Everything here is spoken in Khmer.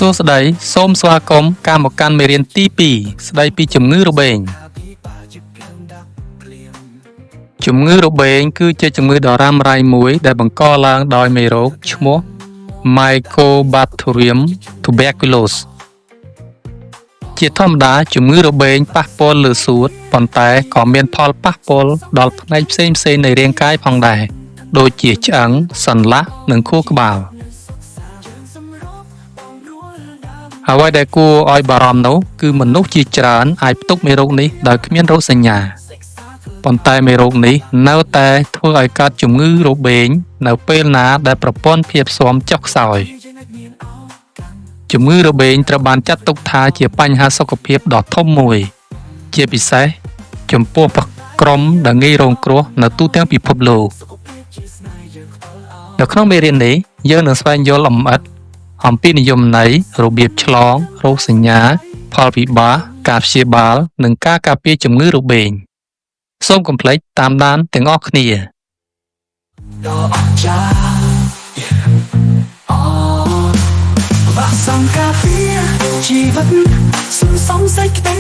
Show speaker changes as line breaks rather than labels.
សួស្តីសូមស្វាគមន៍ការមកកាន់មេរៀនទី2ស្ដីពីជំងឺរបេងជំងឺរបេងគឺជាជំងឺដ៏រ៉ាំរ៉ៃមួយដែលបង្កឡើងដោយមេរោគឈ្មោះ Mycobacterium tuberculosis ជាធម្មតាជំងឺរបេងប៉ះពាល់លើសួតប៉ុន្តែក៏មានផលប៉ះពាល់ដល់ផ្នែកផ្សេងៗនៃរាងកាយផងដែរដូចជាឆ្អឹងសន្លាក់និងខួរក្បាលអ្វីដែលគួរឲ្យបារម្ភនោះគឺមនុស្សជាច្រើនអាចផ្ទុកមេរោគនេះដោយគ្មានរោគសញ្ញាប៉ុន្តែមេរោគនេះនៅតែធ្វើឲ្យកើតជំងឺរបេងនៅពេលណាដែលប្រព័ន្ធភាពស៊ាំចុះខ្សោយជំងឺរបេងត្រូវបានចាត់ទុកថាជាបញ្ហាសុខភាពដ៏ធំមួយជាពិសេសចំពោះក្រុមដែលងាយរងគ្រោះនៅទូទាំងពិភពលោកនៅក្នុងមេរៀននេះយើងនឹងស្វែងយល់អំអិតអំពីនិយមន័យរបៀបឆ្លងរោគសញ្ញាផលវិបាកការព្យាបាលនិងការការពារជំងឺរបេងសូមកុំភ្លេចតាមដានទាំងអស់គ្នា
và song cà phê chỉ vẫn sự sống say cây